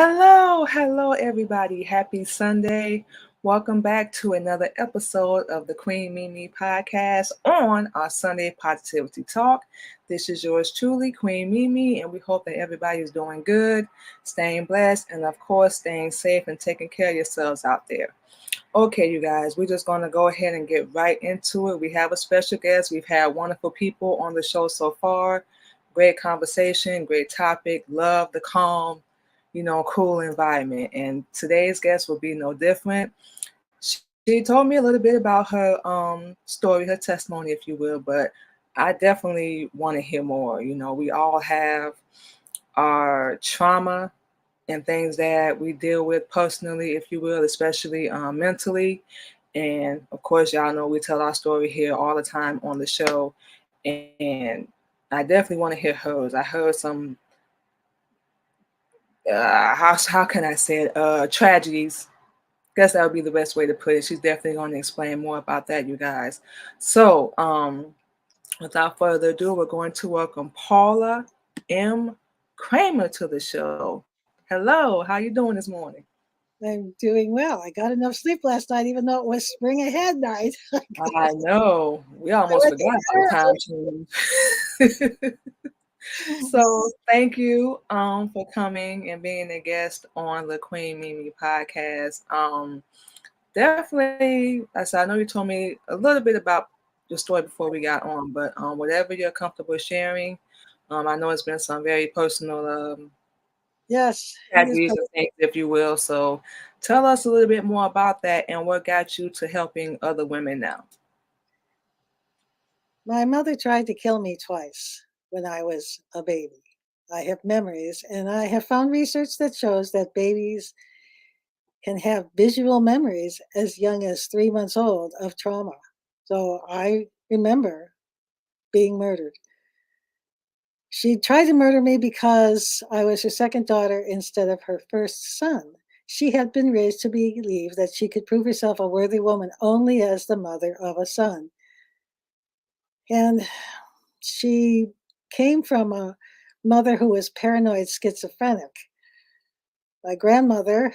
Hello, everybody. Happy Sunday. Welcome back to another episode of the Queen Mimi Podcast on our Sunday Positivity Talk. This is yours truly, Queen Mimi, and we hope that everybody is doing good, staying blessed, and of course, staying safe and taking care of yourselves out there. Okay, you guys, we're just going to go ahead and get right into it. We have a special guest. We've had wonderful people on the show so far. Great conversation, great topic. Love the calm, cool environment. And today's guest will be no different. She told me a little bit about her story, her testimony, if you will, but I definitely want to hear more. We all have our trauma and things that we deal with personally, if you will, especially mentally. And of course, y'all know we tell our story here all the time on the show. And I definitely want to hear hers. I heard some how can I say it? Tragedies. Guess that would be the best way to put it. She's definitely going to explain more about that, you guys. So, without further ado, we're going to welcome Paula M. Kramer to the show. Hello, how you doing this morning? I'm doing well. I got enough sleep last night, even though it was spring ahead night. I know. We I almost went forgot to about the time change. So thank you for coming and being a guest on the Queen Mimi podcast. Definitely, I said I know you told me a little bit about your story before we got on, but whatever you're comfortable sharing, I know it's been some very personal Yes, it is. tragedies and things, if you will. So tell us a little bit more about that and what got you to helping other women now. My mother tried to kill me twice when I was a baby. I have memories, and I have found research that shows that babies can have visual memories as young as 3 months old of trauma. So I remember being murdered. She tried to murder me because I was her second daughter instead of her first son. She had been raised to believe that she could prove herself a worthy woman only as the mother of a son. And she came from a mother who was paranoid schizophrenic. My grandmother,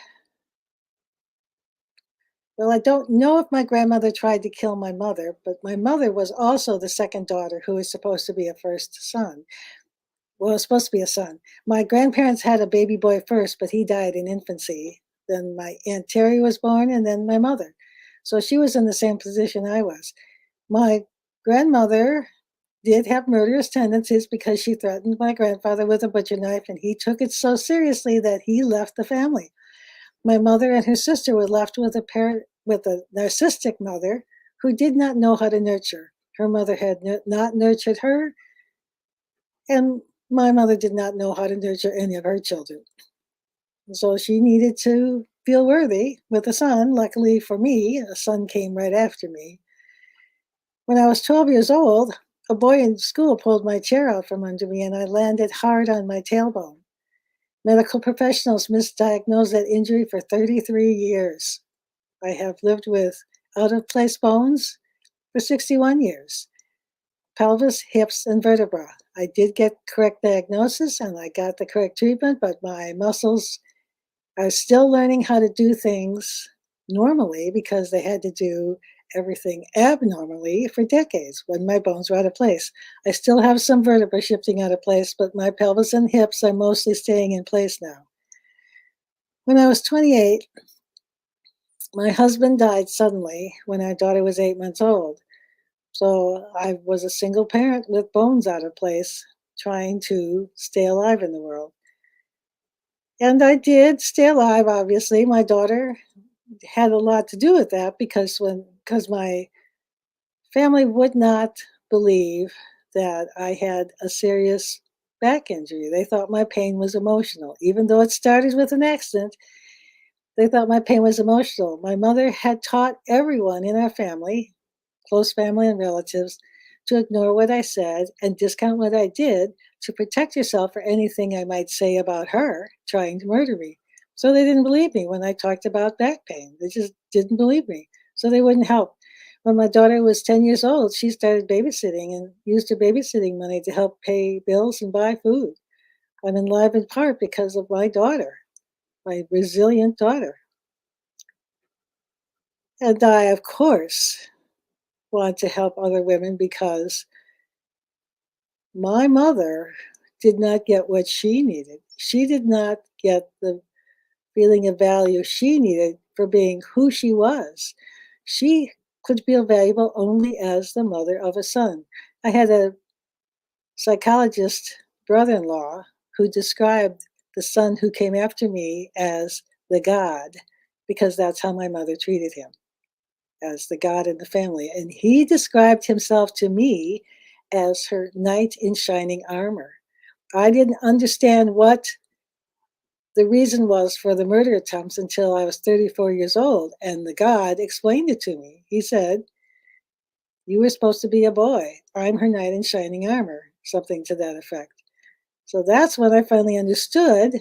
well, I don't know if my grandmother tried to kill my mother, but my mother was also the second daughter who was supposed to be a first son. Well, it was supposed to be a son. My grandparents had a baby boy first, but he died in infancy. Then my Aunt Terry was born, and then my mother. So she was in the same position I was. My grandmother did have murderous tendencies because she threatened my grandfather with a butcher knife, and he took it so seriously that he left the family. My mother and her sister were left with a narcissistic mother who did not know how to nurture. Her mother had not nurtured her, and my mother did not know how to nurture any of her children. So she needed to feel worthy with a son. Luckily for me, a son came right after me. When I was 12 years old, a boy in school pulled my chair out from under me and I landed hard on my tailbone. Medical professionals misdiagnosed that injury for 33 years. I have lived with out of place bones for 61 years, pelvis, hips, and vertebra. I did get correct diagnosis and I got the correct treatment, but my muscles are still learning how to do things normally because they had to do everything abnormally for decades when my bones were out of place. I still have some vertebrae shifting out of place, but my pelvis and hips are mostly staying in place now. When I was 28, my husband died suddenly when our daughter was 8 months old. So I was a single parent with bones out of place, trying to stay alive in the world. And I did stay alive, obviously. My daughter had a lot to do with that because my family would not believe that I had a serious back injury. They thought my pain was emotional. Even though it started with an accident, they thought my pain was emotional. My mother had taught everyone in our family, close family and relatives, to ignore what I said and discount what I did to protect herself for anything I might say about her trying to murder me. So they didn't believe me when I talked about back pain. They just didn't believe me. So they wouldn't help. When my daughter was 10 years old, she started babysitting and used her babysitting money to help pay bills and buy food. I'm in live in part because of my daughter. my resilient daughter. And I, of course, want to help other women because my mother did not get what she needed. She did not get the feeling of value she needed for being who she was. She could feel valuable only as the mother of a son. I had a psychologist brother in law who described the son who came after me as the God, because that's how my mother treated him, as the God in the family. And he described himself to me as her knight in shining armor. I didn't understand what the reason was for the murder attempts until I was 34 years old. And the God explained it to me. He said, "You were supposed to be a boy. I'm her knight in shining armor," something to that effect. So that's when I finally understood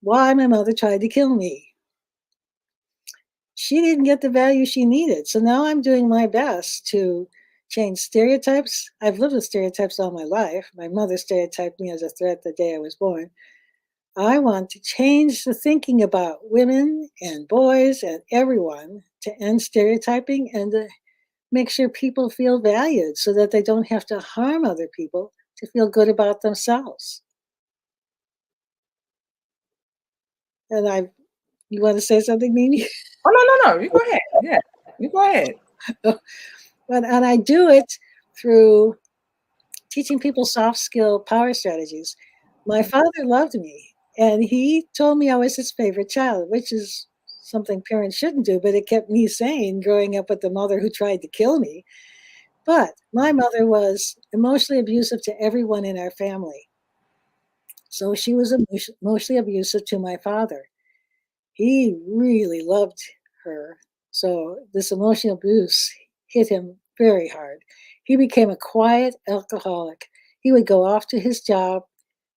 why my mother tried to kill me. She didn't get the value she needed. So now I'm doing my best to change stereotypes. I've lived with stereotypes all my life. My mother stereotyped me as a threat the day I was born. I want to change the thinking about women and boys and everyone to end stereotyping and to make sure people feel valued so that they don't have to harm other people to feel good about themselves. And you want to say something, Mimi? Oh, no, no, no. You go ahead. Yeah, you go ahead. And I do it through teaching people soft skill power strategies. My father loved me, and he told me I was his favorite child, which is something parents shouldn't do, but it kept me sane growing up with the mother who tried to kill me. But my mother was emotionally abusive to everyone in our family. So she was emotionally abusive to my father. He really loved her. So this emotional abuse hit him very hard. He became a quiet alcoholic. He would go off to his job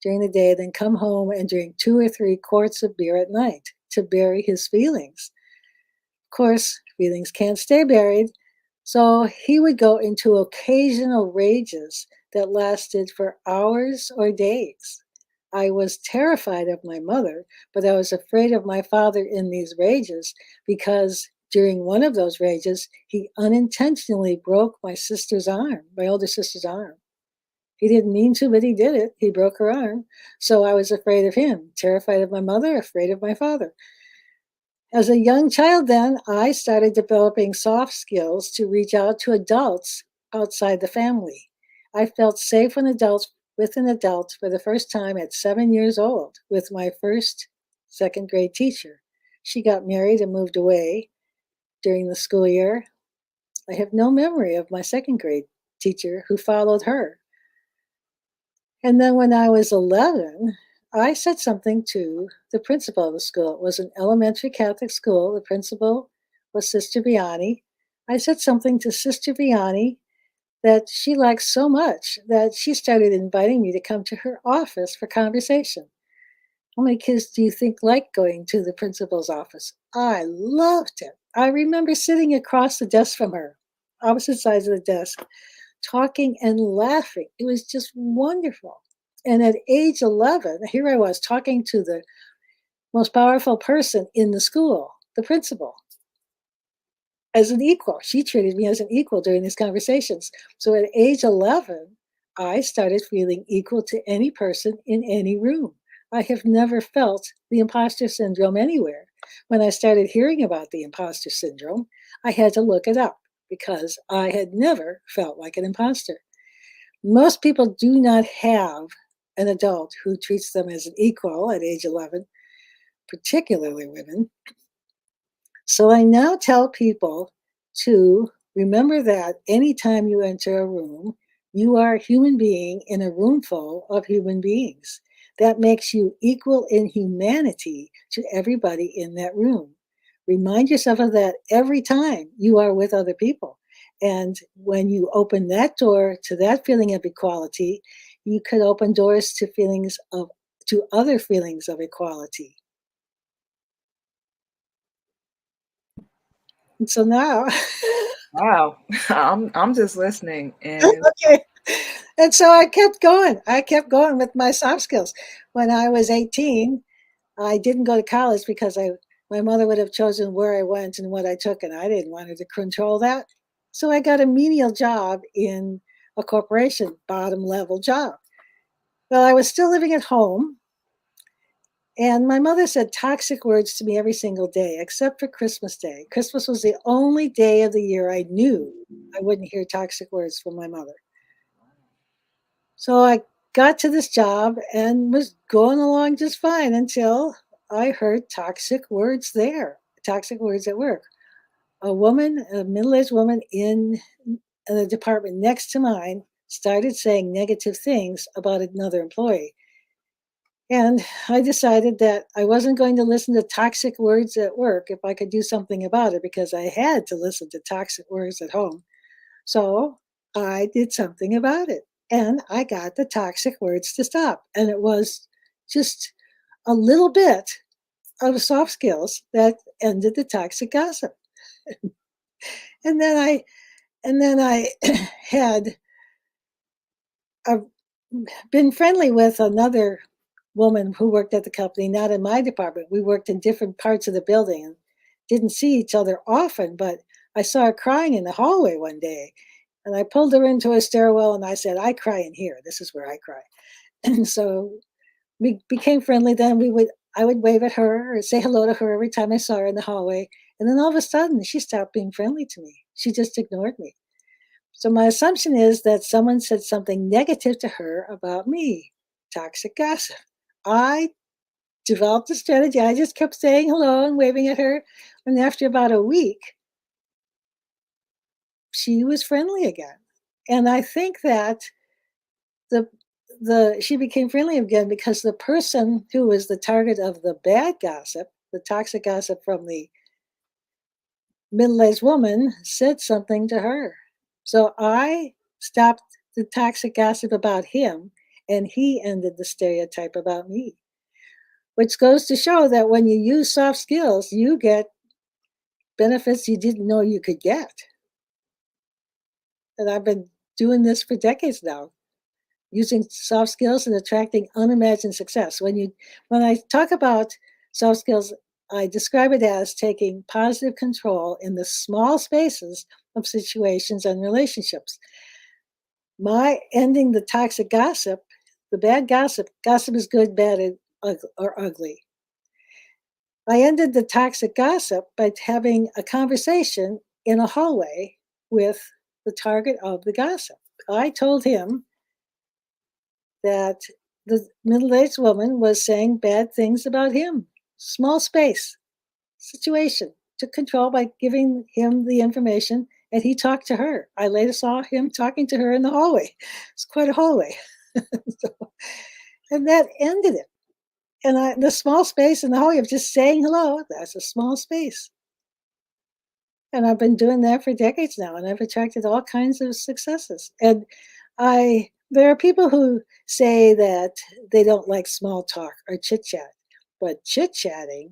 during the day, then come home and drink 2 or 3 quarts of beer at night to bury his feelings. Of course, feelings can't stay buried. So he would go into occasional rages that lasted for hours or days. I was terrified of my mother, but I was afraid of my father in these rages because during one of those rages, he unintentionally broke my sister's arm, my older sister's arm. He didn't mean to, but he did it. He broke her arm. So I was afraid of him, terrified of my mother, afraid of my father. As a young child, then, I started developing soft skills to reach out to adults outside the family. I felt safe with an adult for the first time at 7 years old with my first second grade teacher. She got married and moved away during the school year. I have no memory of my second grade teacher who followed her. And then when I was 11, I said something to the principal of the school. It was an elementary Catholic school. The principal was Sister Vianney. I said something to Sister Vianney that she liked so much that she started inviting me to come to her office for conversation. How many kids do you think like going to the principal's office? I loved it. I remember sitting across the desk from her, opposite sides of the desk, talking and laughing. It was just wonderful. And at age 11, here I was talking to the most powerful person in the school, the principal, as an equal. She treated me as an equal during these conversations. So at age 11, I started feeling equal to any person in any room. I have never felt the imposter syndrome anywhere. When I started hearing about the imposter syndrome, I had to look it up because I had never felt like an imposter. Most people do not have an adult who treats them as an equal at age 11, particularly women. So I now tell people to remember that anytime you enter a room, you are a human being in a room full of human beings. That makes you equal in humanity to everybody in that room. Remind yourself of that every time you are with other people. And when you open that door to that feeling of equality, you could open doors to other feelings of equality. And so now Wow. I'm just listening, and okay. And so I kept going. I kept going with my soft skills. When I was 18, I didn't go to college because my mother would have chosen where I went and what I took, and I didn't want her to control that. So I got a menial job in a corporation, bottom level job. Well, I was still living at home, and my mother said toxic words to me every single day, except for Christmas Day. Christmas was the only day of the year I knew I wouldn't hear toxic words from my mother. So I got to this job and was going along just fine until I heard toxic words there, toxic words at work. A woman, a middle aged woman in the department next to mine, started saying negative things about another employee. And I decided that I wasn't going to listen to toxic words at work if I could do something about it, because I had to listen to toxic words at home. So I did something about it, and I got the toxic words to stop. And it was just a little bit of soft skills that ended the toxic gossip. And then I had uh, been friendly with another woman who worked at the company, not in my department. We worked in different parts of the building and didn't see each other often, but I saw her crying in the hallway one day. And I pulled her into a stairwell and I said, I cry in here. This is where I cry. And so we became friendly. Then I would wave at her or say hello to her every time I saw her in the hallway. And then all of a sudden she stopped being friendly to me. She just ignored me. So my assumption is that someone said something negative to her about me. Toxic gossip. I developed a strategy. I just kept saying hello and waving at her. And after about a week, she was friendly again. And I think that the she became friendly again because the person who was the target of the bad gossip, the toxic gossip from the middle-aged woman, said something to her. So I stopped the toxic gossip about him, and he ended the stereotype about me. Which goes to show that when you use soft skills, you get benefits you didn't know you could get. And I've been doing this for decades now, using soft skills and attracting unimagined success. When I talk about soft skills, I describe it as taking positive control in the small spaces of situations and relationships. My ending the toxic gossip, the bad gossip, gossip is good, bad, or ugly. I ended the toxic gossip by having a conversation in a hallway with the target of the gossip. I told him that the middle-aged woman was saying bad things about him. Small space situation. Took control by giving him the information, and he talked to her. I later saw him talking to her in the hallway. It's quite a hallway. So, and that ended it. And the small space in the hallway of just saying hello, that's a small space. And I've been doing that for decades now, and I've attracted all kinds of successes. And there are people who say that they don't like small talk or chit chat, but chit chatting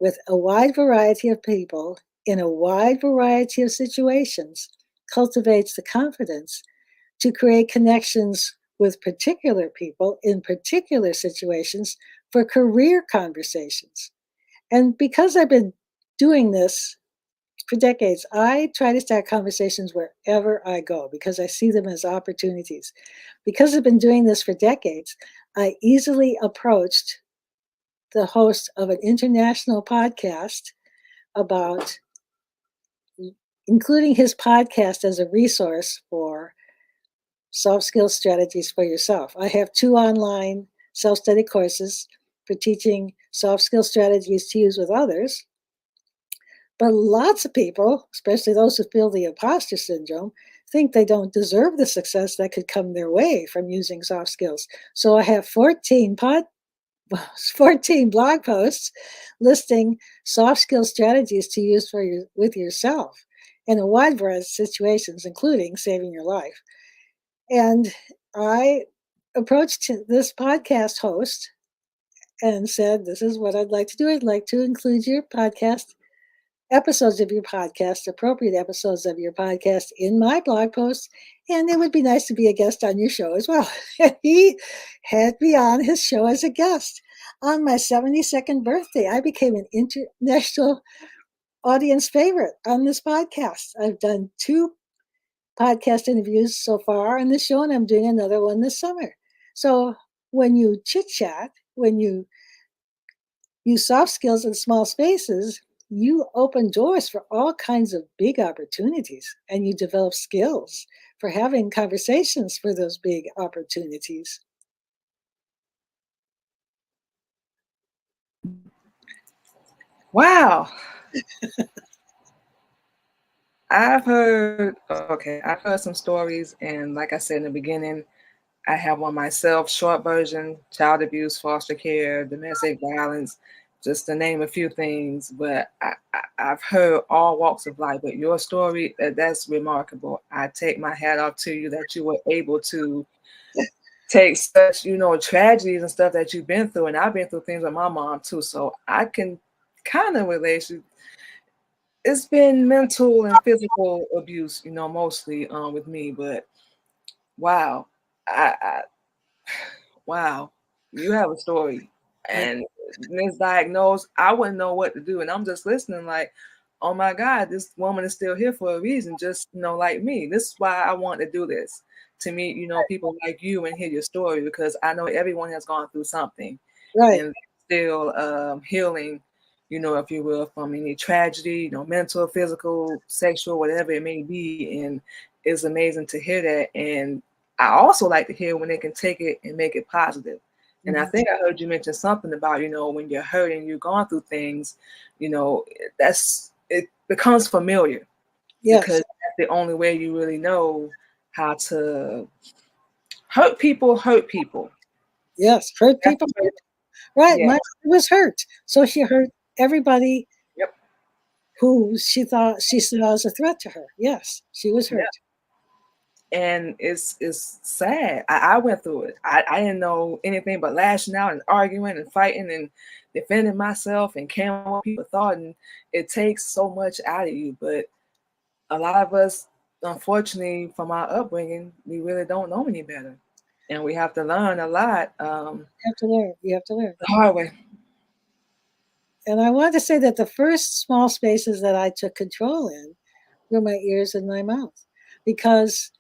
with a wide variety of people in a wide variety of situations cultivates the confidence to create connections with particular people in particular situations for career conversations. And because I've been doing this for decades, I try to start conversations wherever I go because I see them as opportunities. Because I've been doing this for decades, I easily approached the host of an international podcast about including his podcast as a resource for soft skills strategies for yourself. I have 2 online self-study courses for teaching soft skill strategies to use with others. But lots of people, especially those who feel the imposter syndrome, think they don't deserve the success that could come their way from using soft skills. So I have 14 blog posts listing soft skill strategies to use with yourself in a wide variety of situations, including saving your life. And I approached this podcast host and said, this is what I'd like to do. I'd like to include your podcast, episodes of your podcast, appropriate episodes of your podcast in my blog posts. And it would be nice to be a guest on your show as well. And he had me on his show as a guest. On my 72nd birthday, I became an international audience favorite on this podcast. I've done 2 podcast interviews so far on this show, and I'm doing another one this summer. So when you chit chat, when you use soft skills in small spaces, you open doors for all kinds of big opportunities, and you develop skills for having conversations for those big opportunities. Wow. I've heard some stories, and like I said in the beginning, I have one myself, short version, child abuse, foster care, domestic violence, just to name a few things. But I've heard all walks of life. But your story, that's remarkable. I take my hat off to you that you were able to take such, tragedies and stuff that you've been through. And I've been through things with my mom too. So I can kind of relate you. It's been mental and physical abuse, mostly with me. But wow, I wow, you have a story. Yeah, And misdiagnosed, I wouldn't know what to do. And I'm just listening, like, oh my God, this woman is still here for a reason, just, like me. This is why I want to do this, to meet, people like you and hear your story, because I know everyone has gone through something right. and still healing, if you will, from any tragedy, mental, physical, sexual, whatever it may be. And it's amazing to hear that. And I also like to hear when they can take it and make it positive. And I Mhm. think I heard you mention something about, when you're hurting, you're going through things, it becomes familiar, because Yes, that's the only way you really know how to hurt people, hurt people. yes. Hurt That's people. the way, Right. yeah. My mother was hurt. So she hurt everybody Yep. who she saw as a threat to her. Yes, she was Yeah. hurt. And it's sad. I went through it. I didn't know anything but lashing out and arguing and fighting and defending myself and caring what people thought. And it takes so much out of you. But a lot of us, unfortunately, from our upbringing, we really don't know any better. And we have to learn a lot You have to learn. You have to learn. the hard way. And I want to say that the first small spaces that I took control in were my ears and my mouth, because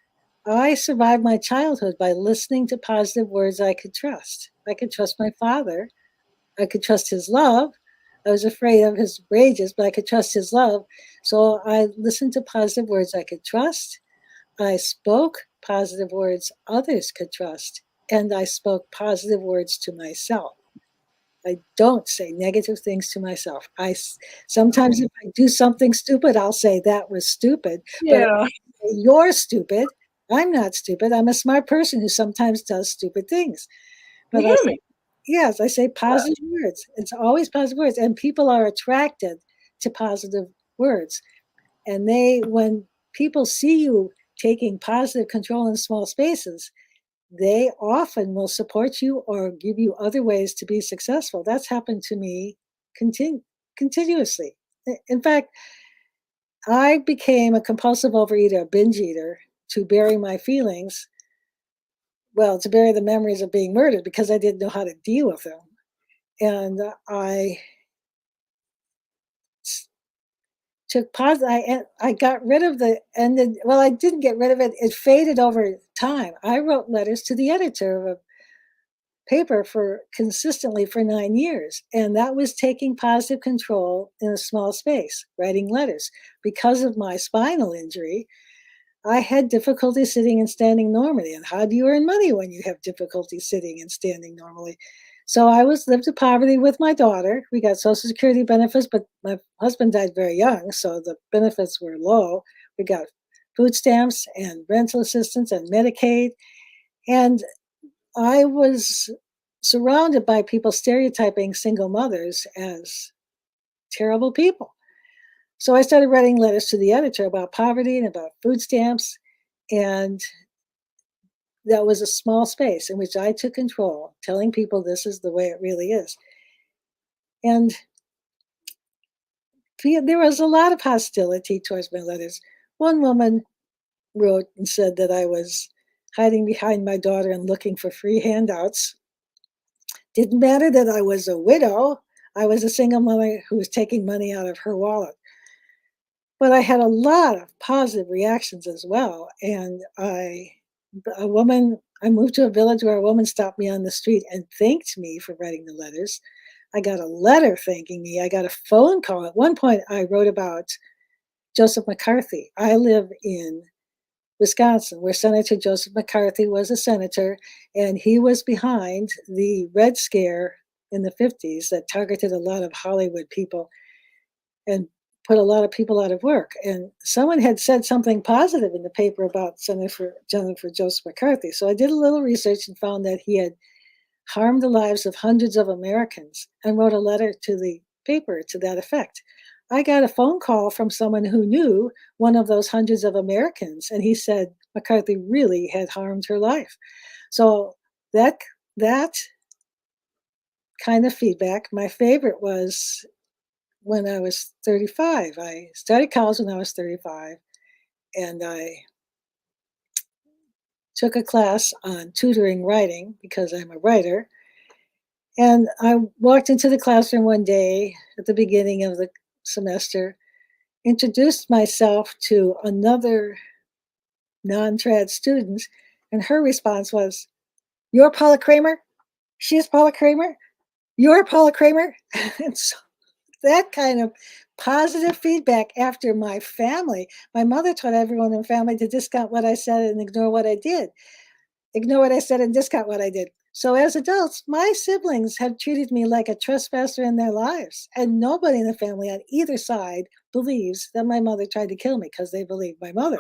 I survived my childhood by listening to positive words I could trust. I could trust my father. I could trust his love. I was afraid of his rages, but I could trust his love. So I listened to positive words I could trust. I spoke positive words others could trust. And I spoke positive words to myself. I don't say negative things to myself. Sometimes if I do something stupid, I'll say that was stupid. But if Yeah. I say, you're stupid, I'm not stupid. I'm a smart person who sometimes does stupid things. You But I hear me? Yes, I say Yeah. positive words. It's always positive words, and people are attracted to positive words. And when people see you taking positive control in small spaces, they often will support you or give you other ways to be successful. That's happened to me continuously. In fact, I became a compulsive overeater, a binge eater, to bury my feelings. Well, to bury the memories of being murdered, because I didn't know how to deal with them. And I took pause. I got rid of the ended. Well, I didn't get rid of it. It faded over time. I wrote letters to the editor of a paper for consistently for 9 years, and that was taking positive control in a small space, writing letters. Because of my spinal injury, I had difficulty sitting and standing normally. And how do you earn money when you have difficulty sitting and standing normally? So I lived in poverty with my daughter. We got Social Security benefits, but my husband died very young, so the benefits were low. We got food stamps and rental assistance and Medicaid. And I was surrounded by people stereotyping single mothers as terrible people. So I started writing letters to the editor about poverty and about food stamps. And that was a small space in which I took control, telling people this is the way it really is. And there was a lot of hostility towards my letters. One woman wrote and said that I was hiding behind my daughter and looking for free handouts. Didn't matter that I was a widow. I was a single mother who was taking money out of her wallet. But I had a lot of positive reactions as well. And I moved to a village where a woman stopped me on the street and thanked me for writing the letters. I got a letter thanking me. I got a phone call. At one point, I wrote about Joseph McCarthy. I live in Wisconsin, where Senator Joseph McCarthy was a senator, and he was behind the Red Scare in the 50s that targeted a lot of Hollywood people and put a lot of people out of work. And someone had said something positive in the paper about Senator Joseph McCarthy. So I did a little research and found that he had harmed the lives of hundreds of Americans and wrote a letter to the paper to that effect. I got a phone call from someone who knew one of those hundreds of Americans, and he said McCarthy really had harmed her life. So that kind of feedback. My favorite was when I was 35. I started college when I was 35, and I took a class on tutoring writing because I'm a writer. And I walked into the classroom one day at the beginning of the semester, introduced myself to another non trad student, and her response was, "You're Paula Kramer? She's Paula Kramer? You're Paula Kramer?" And so that kind of positive feedback after my mother taught everyone in the family to discount what I said and ignore what I did. Ignore what I said and discount what I did. So as adults, my siblings have treated me like a trespasser in their lives. And nobody in the family on either side believes that my mother tried to kill me because they believe my mother.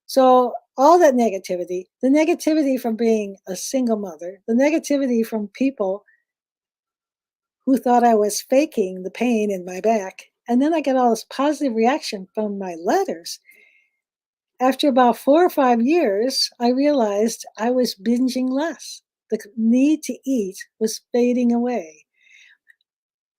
So all that negativity, the negativity from being a single mother, the negativity from people who thought I was faking the pain in my back. And then I get all this positive reaction from my letters. After about 4 or 5 years, I realized I was binging less. The need to eat was fading away.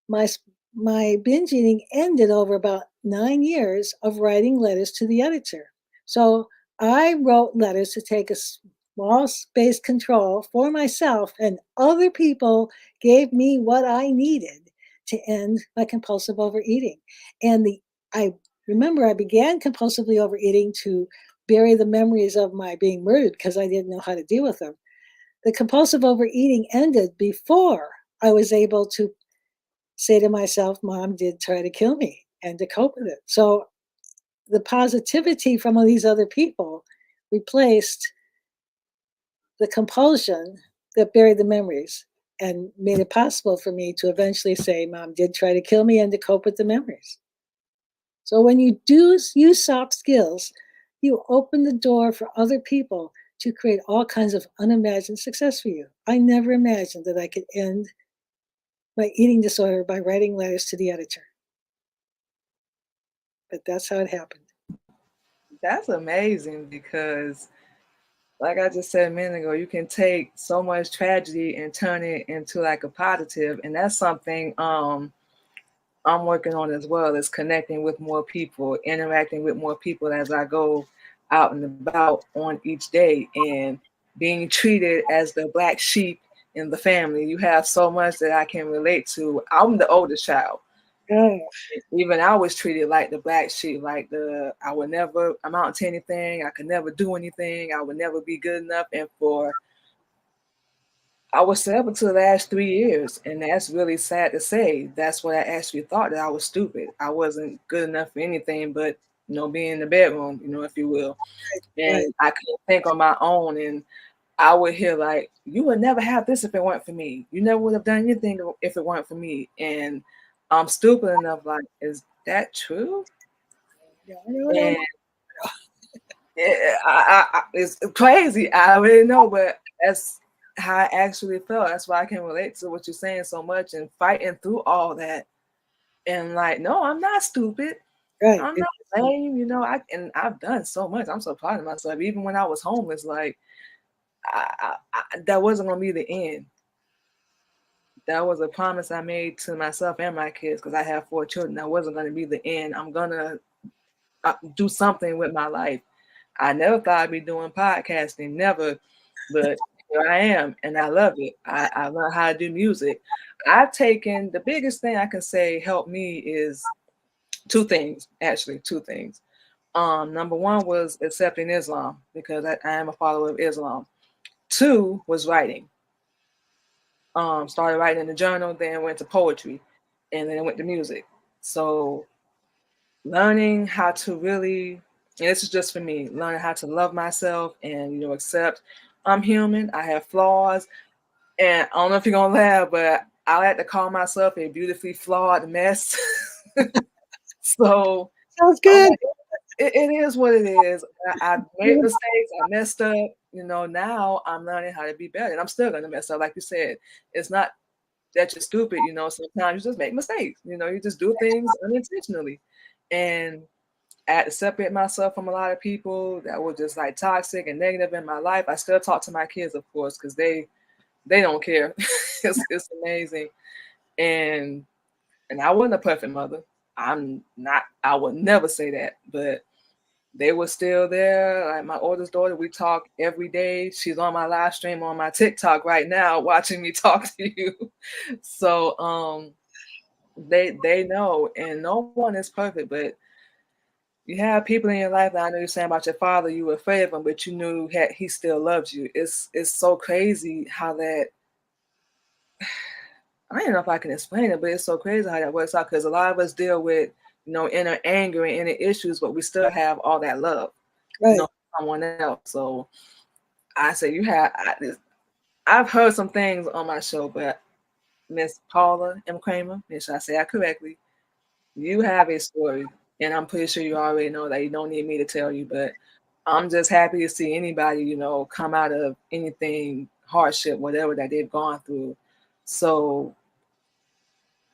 My, my binge eating ended over about 9 years of writing letters to the editor. So I wrote letters to take a small space control for myself, and other people gave me what I needed to end my compulsive overeating. And I remember I began compulsively overeating to bury the memories of my being murdered because I didn't know how to deal with them. The compulsive overeating ended before I was able to say to myself, Mom did try to kill me, and to cope with it. So the positivity from all these other people replaced the compulsion that buried the memories and made it possible for me to eventually say, Mom did try to kill me, and to cope with the memories. So when you do use soft skills, you open the door for other people to create all kinds of unimagined success for you. I never imagined that I could end my eating disorder by writing letters to the editor. But that's how it happened. That's amazing because, like I just said a minute ago, you can take so much tragedy and turn it into like a positive, and that's something I'm working on as well, is connecting with more people, interacting with more people as I go out and about on each day, and being treated as the black sheep in the family. You have so much that I can relate to. I'm the oldest child. Oh, Even I was treated like the black sheep, like I would never amount to anything. I could never do anything. I would never be good enough. And I was set up until the last 3 years, and that's really sad to say. That's what I actually thought, that I was stupid. I wasn't good enough for anything but, being in the bedroom, if you will. right. And I couldn't think on my own. And I would hear like, "You would never have this if it weren't for me. You never would have done anything if it weren't for me." And I'm stupid enough, like, is that true? No, no, no, And it's crazy. I already know, but that's how I actually felt. That's why I can relate to what you're saying so much, and fighting through all that. And like, no, I'm not stupid. right. I'm not lame. I've done so much. I'm so proud of myself. Even when I was homeless, like, that wasn't gonna be the end. That was a promise I made to myself and my kids, because I have 4 children. That wasn't gonna be the end. I'm gonna do something with my life. I never thought I'd be doing podcasting, never. But here I am, and I love it. I learned how to do music. I've taken the biggest thing I can say helped me is two things, actually, two things. Number one was accepting Islam because I am a follower of Islam. Two was writing. Started writing in the journal, then went to poetry, and then went to music. So learning how to really, and this is just for me, learning how to love myself and accept I'm human, I have flaws, and I don't know if you're gonna laugh, but I like to call myself a beautifully flawed mess. So Sounds I'm good. like, it is what it is. I made mistakes. I messed up. Now I'm learning how to be better. And I'm still going to mess up. Like you said, it's not that you're stupid. Sometimes you just make mistakes. You just do things unintentionally. And I had to separate myself from a lot of people that were just like toxic and negative in my life. I still talk to my kids, of course, because they don't care. It's amazing. And I wasn't a perfect mother. I'm not. I would never say that, but they were still there. Like my oldest daughter, we talk every day. She's on my live stream on my TikTok right now, watching me talk to you. So they know, and no one is perfect, but you have people in your life that I know you're saying about your father, you were afraid of him, but you knew he still loves you. It's so crazy how that. I don't know if I can explain it, but it's so crazy how that works out because a lot of us deal with inner anger and inner issues, but we still have all that love, Right. someone else. So I say I've heard some things on my show, but Miss Paula M. Kramer, make sure I say that correctly. You have a story, and I'm pretty sure you already know that. You don't need me to tell you, but I'm just happy to see anybody, come out of anything hardship, whatever that they've gone through. So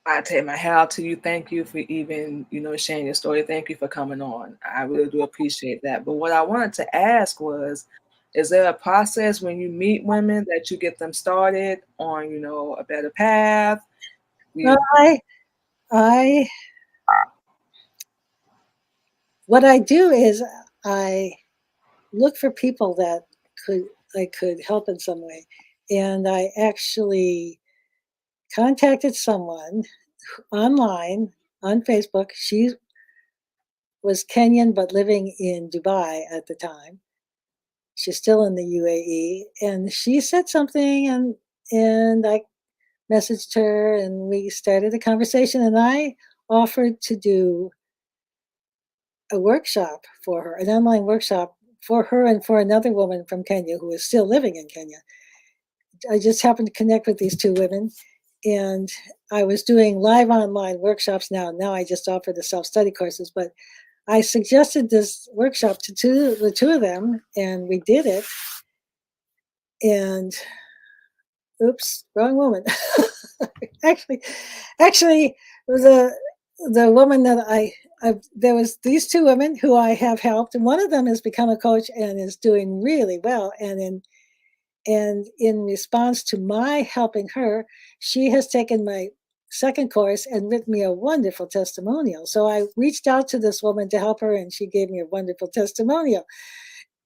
I take my hat out to you. Thank you for even, sharing your story. Thank you for coming on. I really do appreciate that. But what I wanted to ask was, is there a process when you meet women that you get them started on, a better path? Well, You, I what I do is I look for people that could I could help in some way, and I actually contacted someone online on Facebook. She was Kenyan but living in Dubai at the time. She's still in the UAE, and she said something, and I messaged her, and we started a conversation, and I offered to do a workshop for her, an online workshop for her and for another woman from Kenya who is still living in Kenya. I just happened to connect with these two women, and I was doing live online workshops now. Now I just offer the self study courses, but I suggested this workshop to the two of them, and we did it. And oops, wrong woman. actually, actually, the woman that there was these two women who I have helped, and one of them has become a coach and is doing really well. And in response to my helping her, she has taken my second course and written me a wonderful testimonial. So I reached out to this woman to help her, and she gave me a wonderful testimonial.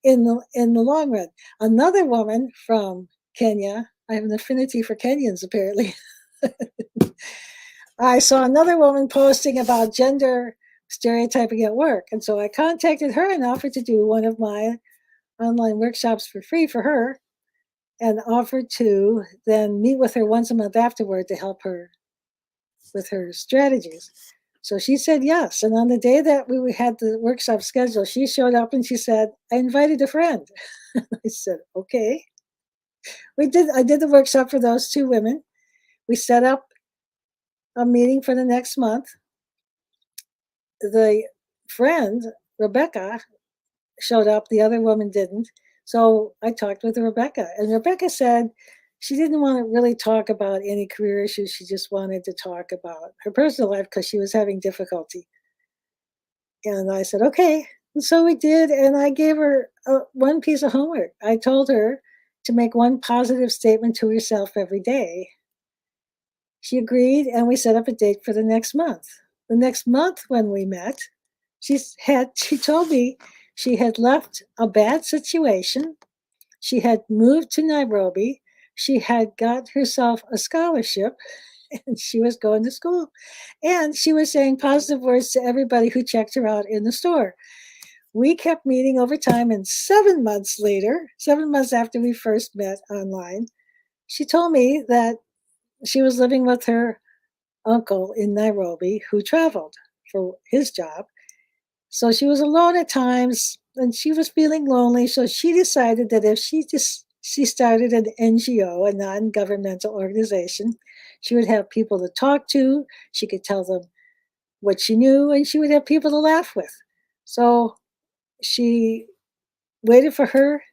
In the long run, another woman from Kenya. I have an affinity for Kenyans, apparently. I saw another woman posting about gender stereotyping at work. And so I contacted her and offered to do one of my online workshops for free for her, and offered to then meet with her once a month afterward to help her with her strategies. So she said yes. And on the day that we had the workshop scheduled, she showed up and she said, I invited a friend. I said, okay. I did the workshop for those two women. We set up a meeting for the next month. The friend, Rebecca, showed up. The other woman didn't. So I talked with Rebecca, and Rebecca said she didn't want to really talk about any career issues. She just wanted to talk about her personal life because she was having difficulty. And I said, okay. And so we did. And I gave her one piece of homework. I told her to make one positive statement to herself every day. She agreed, and we set up a date for the next month. The next month, when we met, she told me she had left a bad situation. She had moved to Nairobi. She had got herself a scholarship and she was going to school. And she was saying positive words to everybody who checked her out in the store. We kept meeting over time, and 7 months later, 7 months after we first met online, she told me that she was living with her uncle in Nairobi who traveled for his job. So she was alone at times and she was feeling lonely. So she decided that if she started an NGO, a non-governmental organization, she would have people to talk to. She could tell them what she knew, and she would have people to laugh with. So she waited for her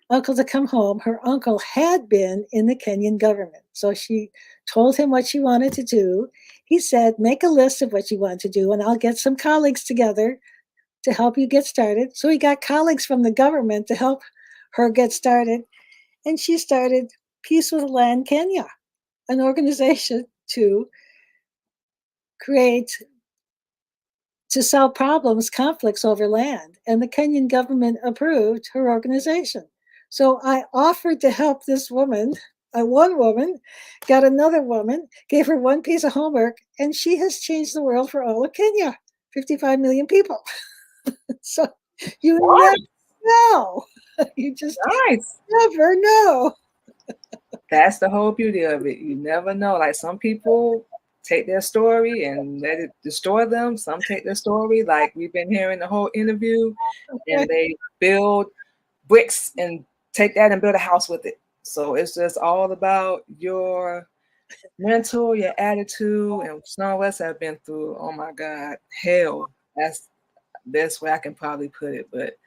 uncle to come home. Her uncle had been in the Kenyan government. So she told him what she wanted to do. He said, make a list of what you want to do, and I'll get some colleagues together to help you get started. So he got colleagues from the government to help her get started. And she started Peace with Land Kenya, an organization to create, to solve problems, conflicts over land. And the Kenyan government approved her organization. So I offered to help this woman. One woman got another woman, gave her one piece of homework, and she has changed the world for all of Kenya, 55 million people. So you What? never know. You just Nice. never know. That's the whole beauty of it. You never know. Like some people take their story and let it destroy them. Some take their story, like we've been hearing the whole interview, and they build bricks and take that and build a house with it. So it's just all about your mental, your attitude, and some of us have been through, oh my God, hell. That's the best way I can probably put it. But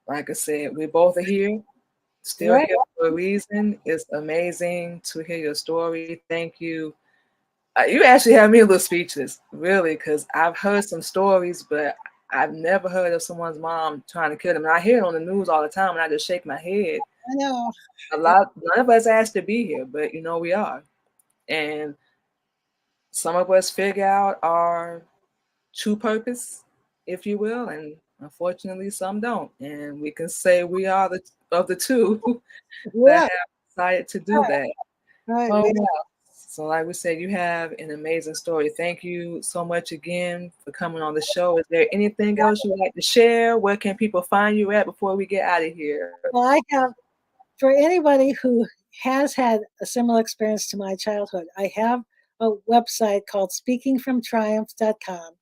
like I said, we both are here, still Right. here for a reason. It's amazing to hear your story. Thank you. You actually have me a little speechless, really, because I've heard some stories, but I've never heard of someone's mom trying to kill them. And I hear it on the news all the time, and I just shake my head. I know. None of us asked to be here, but we are. And some of us figure out our true purpose, if you will, and unfortunately some don't. And we can say we are the of the two that Yeah. have decided to do that. Right. Oh wow. So like we said, you have an amazing story. Thank you so much again for coming on the show. Is there anything else you'd like to share? Where can people find you at before we get out of here? Well, I have, for anybody who has had a similar experience to my childhood, I have a website called speakingfromtriumph.com.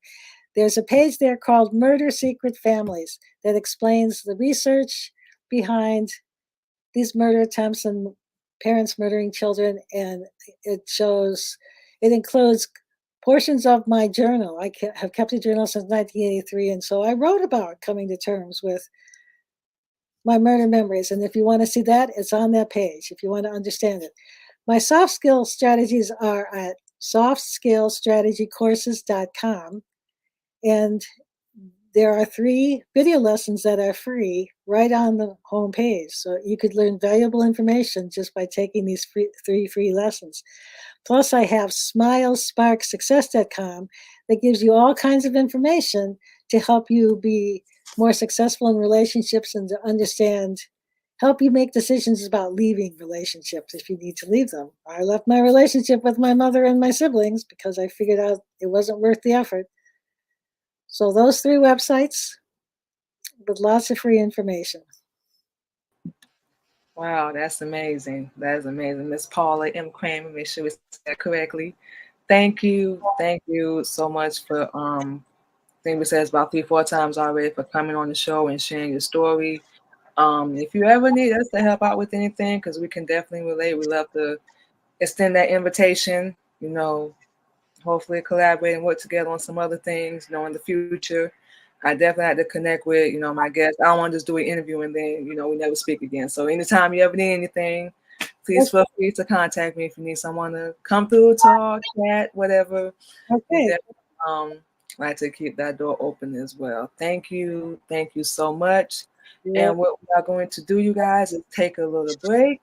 There's a page there called Murder Secret Families that explains the research behind these murder attempts and parents murdering children. And it includes portions of my journal. I have kept a journal since 1983. And so I wrote about coming to terms with my murder memories. And if you want to see that, it's on that page if you want to understand it. My soft skill strategies are at softskillstrategycourses.com. And there are 3 video lessons that are free right on the home page. So you could learn valuable information just by taking these 3 free lessons. Plus, I have smilesparksuccess.com that gives you all kinds of information to help you be more successful in relationships and to help you make decisions about leaving relationships if you need to leave them. I left my relationship with my mother and my siblings because I figured out it wasn't worth the effort. So those 3 websites with lots of free information. Wow, that's amazing. That is amazing. Miss Paula M. Kramer, make sure we said that correctly. Thank you. Thank you so much for I think we said it's about 3, 4 times already for coming on the show and sharing your story. If you ever need us to help out with anything, because we can definitely relate, we love to extend that invitation, hopefully collaborate and work together on some other things, in the future. I definitely had to connect with, my guests. I don't want to just do an interview and then, we never speak again. So anytime you ever need anything, please feel free to contact me if you need someone to come through, talk, chat, whatever. We Okay. definitely like to keep that door open as well. Thank you. Thank you so much. Yep. And what we are going to do, you guys, is take a little break,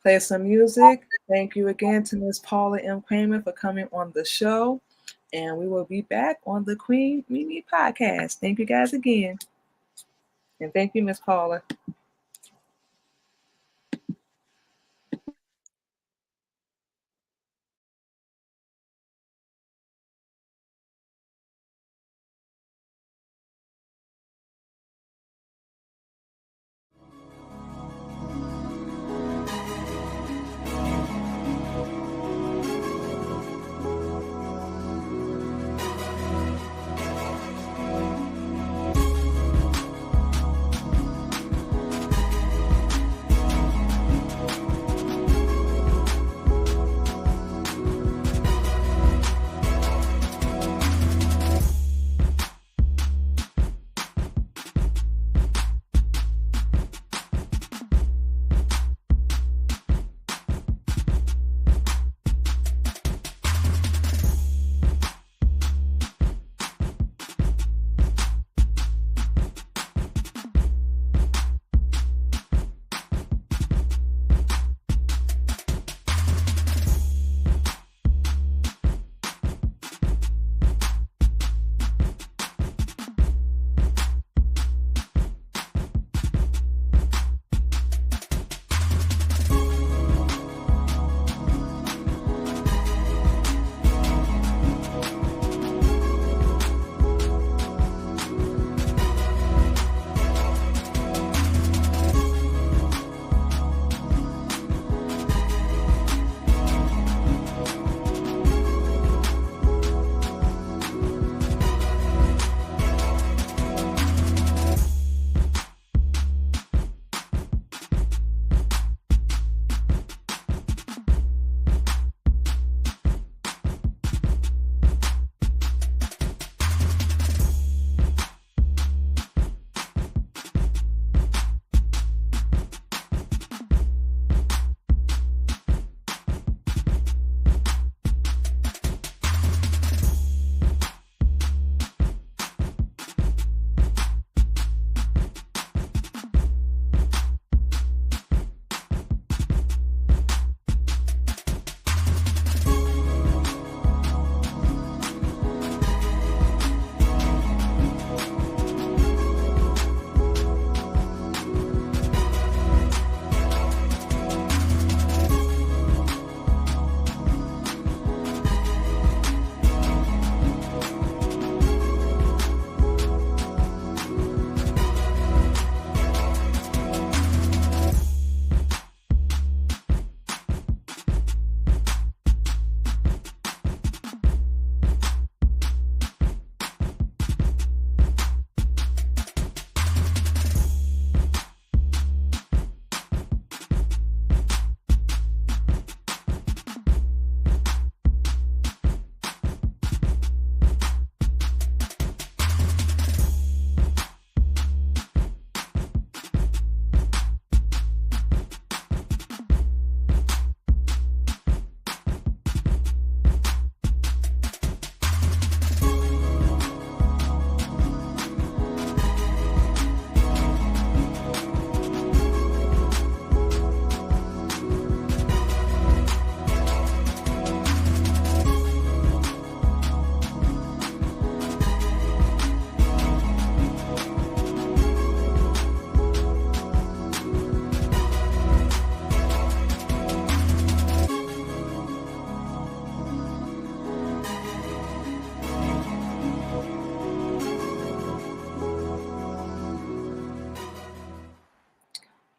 play some music. Thank you again to Miss Paula M. Kramer for coming on the show. And we will be back on the Queen Mimi podcast. Thank you guys again. And thank you, Miss Paula.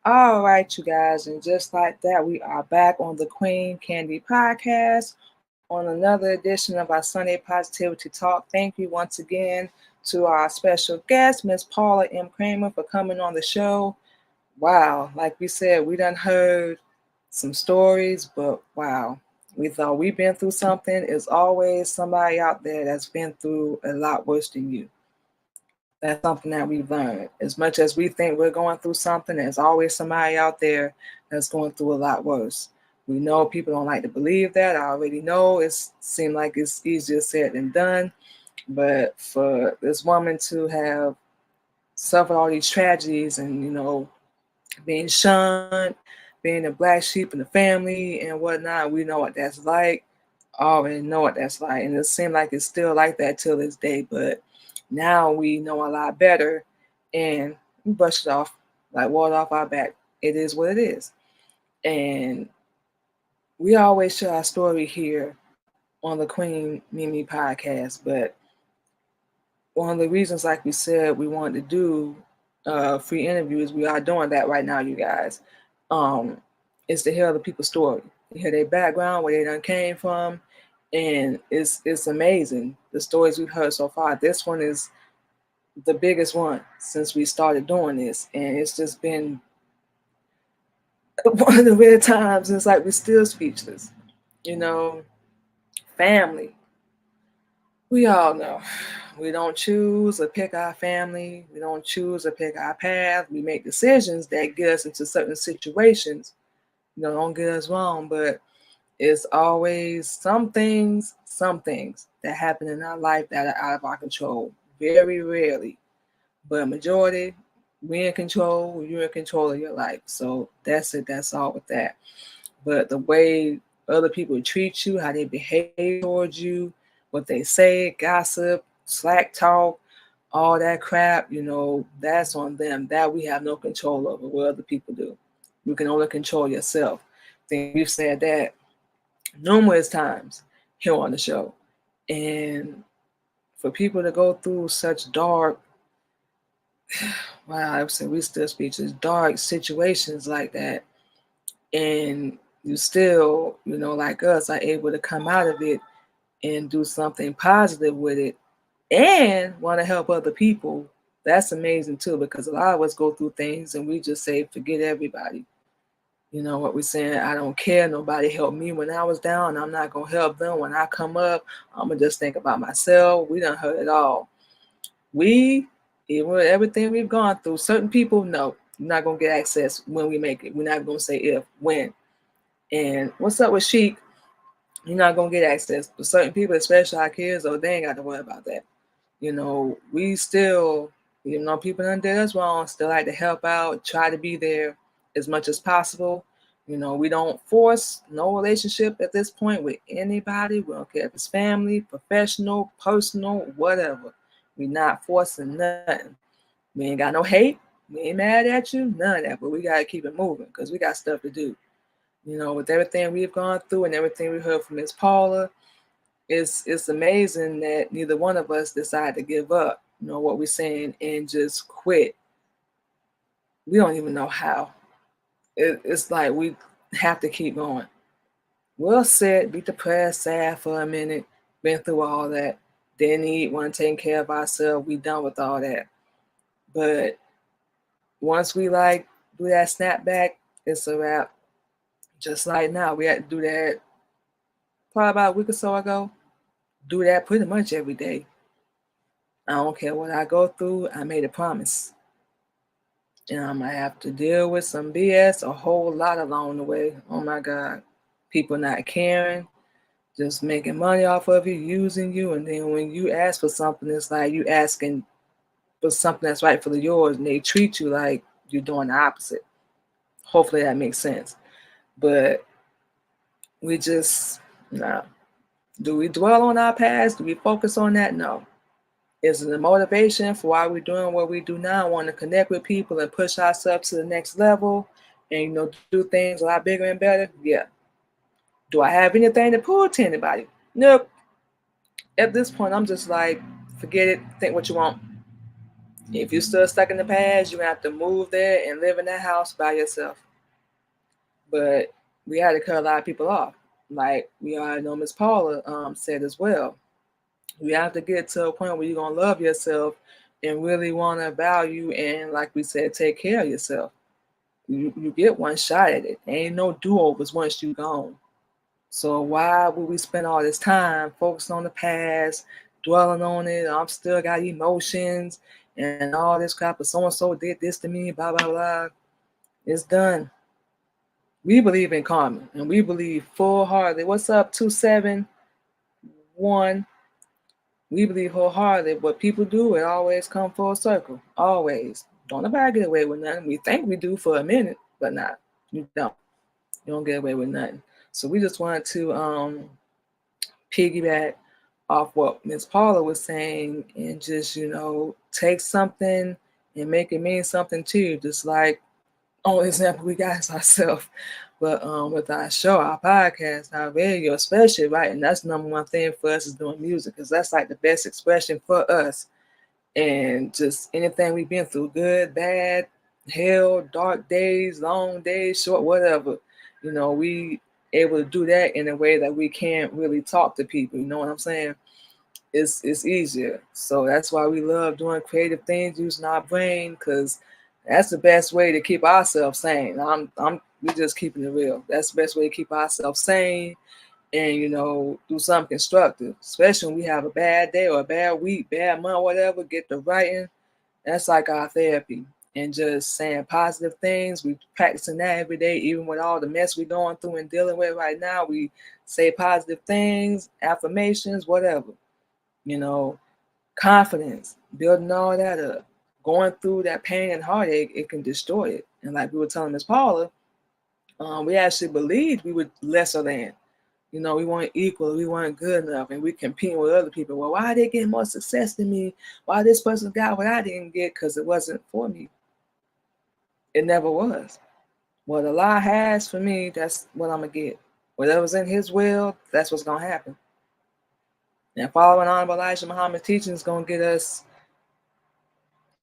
All right, you guys, and just like that, we are back on the Queen Candy Podcast on another edition of our Sunday Positivity Talk. Thank you once again to our special guest, Miss Paula M. Kramer, for coming on the show. Wow, like we said, we done heard some stories, but wow, we thought we've been through something. There's always somebody out there that's been through a lot worse than you. That's something that we've learned. As much as we think we're going through something, there's always somebody out there that's going through a lot worse. We know people don't like to believe that. I already know it seems like it's easier said than done. But for this woman to have suffered all these tragedies and, being shunned, being a black sheep in the family and whatnot, we know what that's like. Already know what that's like. And it seems like it's still like that till this day. But now we know a lot better and we brush it off like water off our back. It is what it is. And we always share our story here on the Queen Mimi podcast. But one of the reasons, like we said, we wanted to do free interviews, we are doing that right now, you guys, is to hear other people's story, to hear their background, where they done came from. And it's amazing, the stories we've heard so far. This one is the biggest one since we started doing this. And it's just been one of the rare times it's like we're still speechless. You know, family. We all know we don't choose or pick our family. We don't choose or pick our path. We make decisions that get us into certain situations. Don't get us wrong, but it's always some things that happen in our life that are out of our control. Very rarely, but majority, we in control. You're in control of your life. So that's it. That's all with that. But the way other people treat you, how they behave towards you, what they say, gossip, slack talk, all that crap, that's on them. That we have no control over what other people do. You can only control yourself. I think we've said that numerous times here on the show. And for people to go through such dark, wow, I would say we still speechless, dark situations like that, and you still, like us, are able to come out of it and do something positive with it and want to help other people. That's amazing too, because a lot of us go through things and we just say, forget everybody. You know what we're saying? I don't care. Nobody helped me when I was down. I'm not going to help them when I come up. I'm going to just think about myself. We done heard it all. Even with everything we've gone through, certain people, no, you're not going to get access when we make it. We're not going to say if, when. And what's up with Sheik? You're not going to get access. But certain people, especially our kids, they ain't got to worry about that. We still, even though people done did us wrong, still like to help out, try to be there as much as possible. We don't force no relationship at this point with anybody. We don't care if it's family, professional, personal, whatever. We're not forcing nothing. We ain't got no hate. We ain't mad at you, none of that. But we got to keep it moving because we got stuff to do. With everything we've gone through and everything we heard from Miss Paula, it's amazing that neither one of us decided to give up, what we're saying, and just quit. We don't even know how. It's like we have to keep going. We'll sit, be depressed, sad for a minute, been through all that, didn't eat, want to take care of ourselves, we done with all that. But once we do that snapback, it's a wrap. Just like now, we had to do that probably about a week or so ago. Do that pretty much every day. I don't care what I go through, I made a promise. And I'm going to have to deal with some BS a whole lot along the way. Oh my God. People not caring, just making money off of you, using you. And then when you ask for something, it's like you asking for something that's rightfully yours, and they treat you like you're doing the opposite. Hopefully that makes sense. But we just, no. Do we dwell on our past? Do we focus on that? No. Is it a motivation for why we're doing what we do now? Want to connect with people and push ourselves to the next level and, do things a lot bigger and better? Yeah. Do I have anything to prove to anybody? Nope. At this point, I'm just like, forget it. Think what you want. If you're still stuck in the past, you're gonna have to move there and live in that house by yourself. But we had to cut a lot of people off. Like we already know Miss Paula said as well. You have to get to a point where you're gonna love yourself and really wanna value and, like we said, take care of yourself. You get one shot at it. Ain't no do-overs once you gone. So why would we spend all this time focusing on the past, dwelling on it? I'm still got emotions and all this crap, but so and so did this to me, blah blah blah. It's done. We believe in karma and we believe full-heartedly. What's up, 271? We believe wholeheartedly what people do, it always come full circle. Always. Don't nobody get away with nothing. We think we do for a minute, but not. You don't. You don't get away with nothing. So we just wanted to piggyback off what Miss Paula was saying and just, take something and make it mean something to you. Just like, only example we got is ourselves. But with our show, our podcast, our radio, especially, right? And that's the number one thing for us is doing music, because that's like the best expression for us. And just anything we've been through, good, bad, hell, dark days, long days, short, whatever, we able to do that in a way that we can't really talk to people. You know what I'm saying? It's easier. So that's why we love doing creative things, using our brain, because that's the best way to keep ourselves sane. We just keeping it real. That's the best way to keep ourselves sane and do something constructive. Especially when we have a bad day or a bad week, bad month, whatever, get the writing. That's like our therapy. And just saying positive things. We practicing that every day, even with all the mess we're going through and dealing with right now. We say positive things, affirmations, whatever you know, confidence, building all that up. Going through that pain and heartache, it can destroy it. And like we were telling Miss Paula, we actually believed we were lesser than. We weren't equal, we weren't good enough, and we competing with other people. Well, why are they getting more success than me? Why this person got what I didn't get? Because it wasn't for me. It never was. What Allah has for me, that's what I'm gonna get. Whatever's in His will, that's what's gonna happen. And following Honorable Elijah Muhammad's teaching is gonna get us.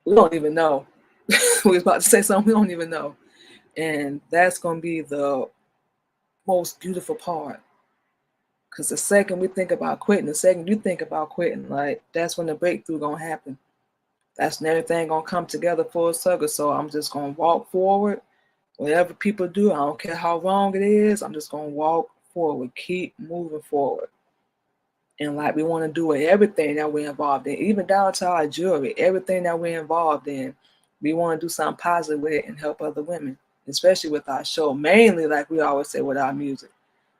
We don't even know. We was about to say something we don't even know. And that's going to be the most beautiful part. Because the second we think about quitting, the second you think about quitting, like that's when the breakthrough going to happen. That's when everything going to come together full circle. So I'm just going to walk forward. Whatever people do, I don't care how wrong it is. I'm just going to walk forward. Keep moving forward. And like we want to do with everything that we're involved in, even down to our jewelry, everything that we're involved in, we want to do something positive with it and help other women, especially with our show. Mainly, like we always say, with our music.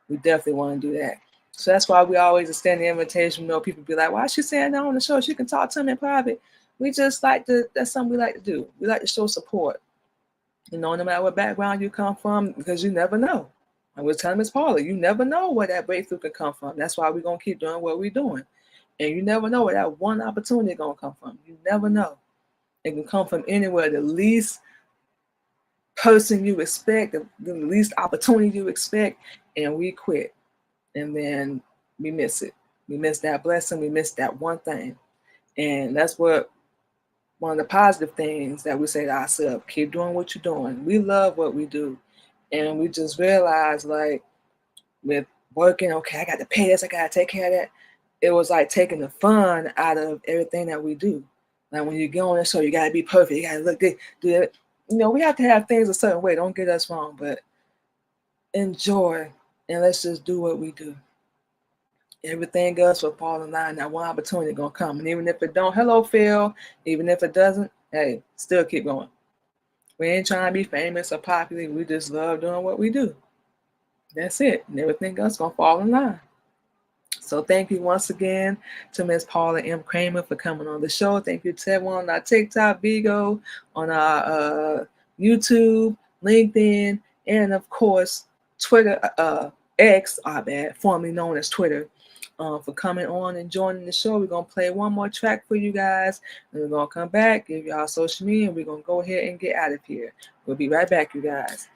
We definitely want to do that. So that's why we always extend the invitation. People be like, why is she saying that on the show? She can talk to them in private. We just like to, that's something we like to do. We like to show support. No matter what background you come from, because you never know. I was telling Miss Paula, you never know where that breakthrough can come from. That's why we're going to keep doing what we're doing. And you never know where that one opportunity is going to come from. You never know. It can come from anywhere. The least person you expect, the least opportunity you expect, and we quit. And then we miss it. We miss that blessing. We miss that one thing. And that's what one of the positive things that we say to ourselves, keep doing what you're doing. We love what we do. And we just realized, like, with working, okay, I got to pay this, I got to take care of that. It was like taking the fun out of everything that we do. Like when you get on the show, you got to be perfect. You got to look good, do it. We have to have things a certain way. Don't get us wrong, but enjoy and let's just do what we do. Everything else will fall in line. That one opportunity gonna come, and even if it don't, hello Phil. Even if it doesn't, hey, still keep going. We ain't trying to be famous or popular. We just love doing what we do. That's it. And everything else gonna fall in line. So thank you once again to Miss Paula M. Kramer for coming on the show. Thank you to everyone on our TikTok, Vigo, on our YouTube, LinkedIn, and of course Twitter, X, formerly known as Twitter, for coming on and joining the show. We're gonna play one more track for you guys, and we're gonna come back, give y'all social media, and we're gonna go ahead and get out of here. We'll be right back, you guys.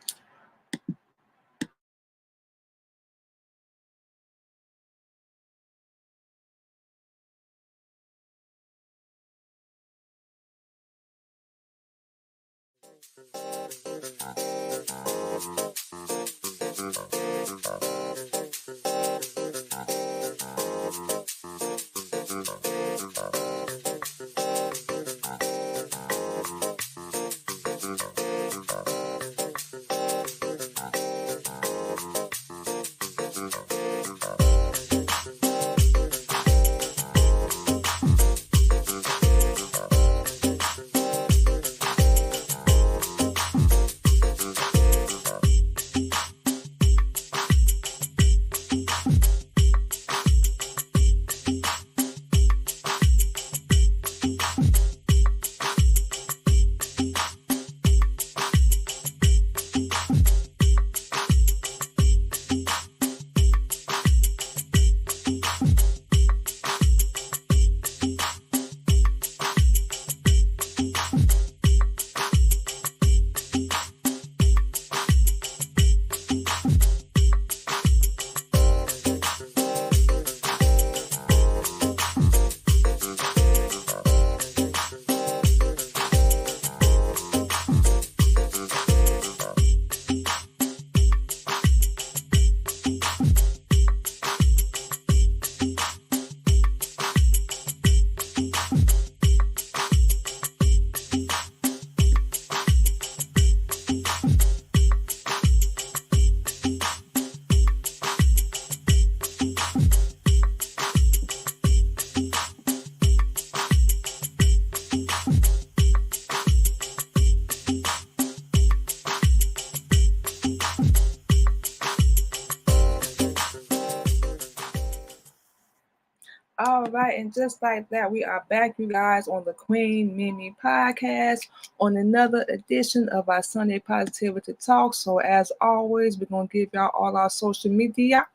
All right, and just like that, we are back, you guys, on the Queen Mimi podcast on another edition of our Sunday Positivity Talk. So, as always, we're going to give y'all all our social media,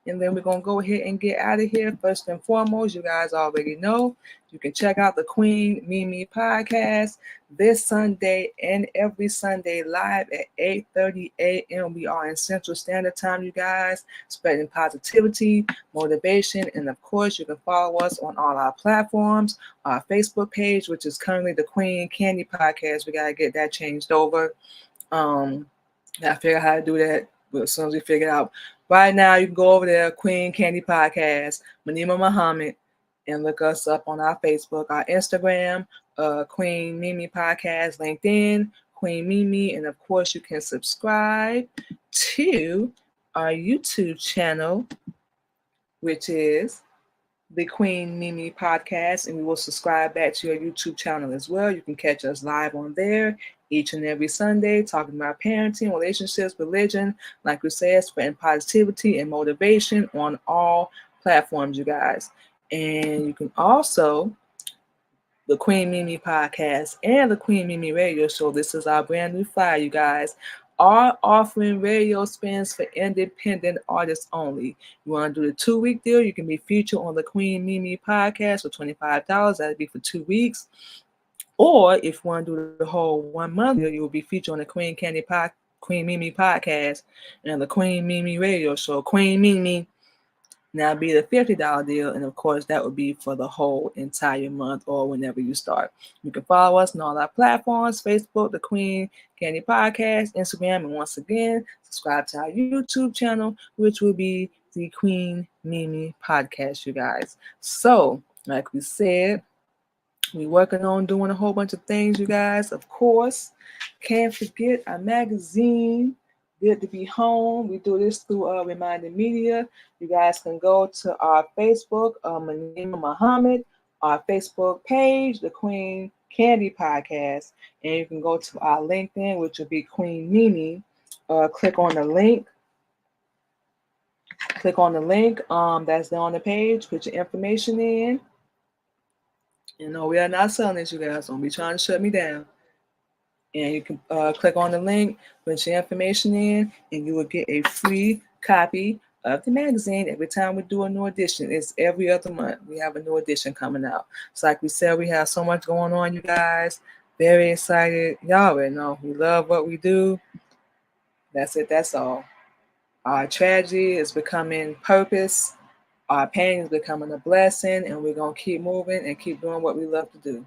and then we're going to go ahead and get out of here. First and foremost, you guys already know you can check out the Queen Mimi podcast this Sunday and every Sunday live at 8:30 a.m. We are in Central Standard Time, you guys, spreading positivity, motivation, and of course, you can follow us on all our platforms. Our Facebook page, which is currently the Queen Candy Podcast, we got to get that changed over. I figure out how to do that, but as soon as we figure it out. Right now, you can go over there, Queen Candy Podcast, Manima Muhammad, and look us up on our Facebook, our Instagram, Queen Mimi Podcast, LinkedIn, Queen Mimi, and of course, you can subscribe to our YouTube channel, which is the Queen Mimi Podcast, and we will subscribe back to your YouTube channel as well. You can catch us live on there each and every Sunday, talking about parenting, relationships, religion, like we said, spreading positivity and motivation on all platforms, you guys. And you can also, the Queen Mimi Podcast and the Queen Mimi Radio Show, this is our brand new flyer, you guys, are offering radio spins for independent artists only. You want to do the 2-week deal, you can be featured on the Queen Mimi Podcast for $25. That'd be for 2 weeks. Or if you want to do the whole 1 month deal, you will be featured on the Queen Mimi Podcast and the Queen Mimi Radio Show. Queen Mimi now be the $50 deal, and of course that would be for the whole entire month or whenever you start. You can follow us on all our platforms: Facebook, the Queen Candy Podcast, Instagram, and once again, subscribe to our YouTube channel, which will be the Queen Mimi Podcast, you guys. So, like we said, we're working on doing a whole bunch of things, you guys. Of course, can't forget our magazine, Good to Be Home. We do this through Reminder Media. You guys can go to our Facebook, Manima Muhammad, our Facebook page, the Queen Candy Podcast, and you can go to our LinkedIn, which will be Queen Mimi. Click on the link. That's there on the page. Put your information in. You know, we are not selling this, you guys. Don't be trying to shut me down. And you can click on the link, put your information in, and you will get a free copy of the magazine every time we do a new edition. It's every other month. We have a new edition coming out. So like we said, we have so much going on, you guys. Very excited. Y'all already know we love what we do. That's it. That's all. Our tragedy is becoming purpose. Our pain is becoming a blessing, and we're going to keep moving and keep doing what we love to do.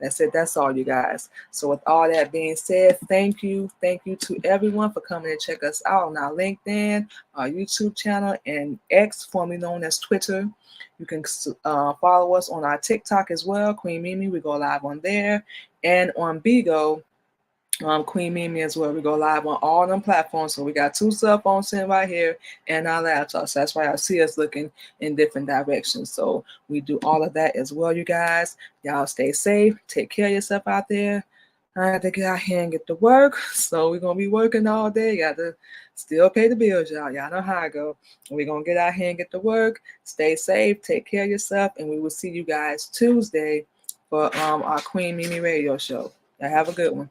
That's it. That's all, you guys. So with all that being said, thank you. Thank you to everyone for coming and check us out on our LinkedIn, our YouTube channel, and X, formerly known as Twitter. You can follow us on our TikTok as well, Queen Mimi. We go live on there. And on Bigo, Queen Mimi as well. We go live on all them platforms. So we got 2 cell phones sitting right here and our laptops. So that's why I see us looking in different directions. So we do all of that as well, you guys. Y'all stay safe. Take care of yourself out there. I have to get out here and get to work. So we're going to be working all day. Got to still pay the bills, y'all. Y'all know how I go. We're going to get out here and get to work. Stay safe. Take care of yourself. And we will see you guys Tuesday for our Queen Mimi radio show. Y'all have a good one.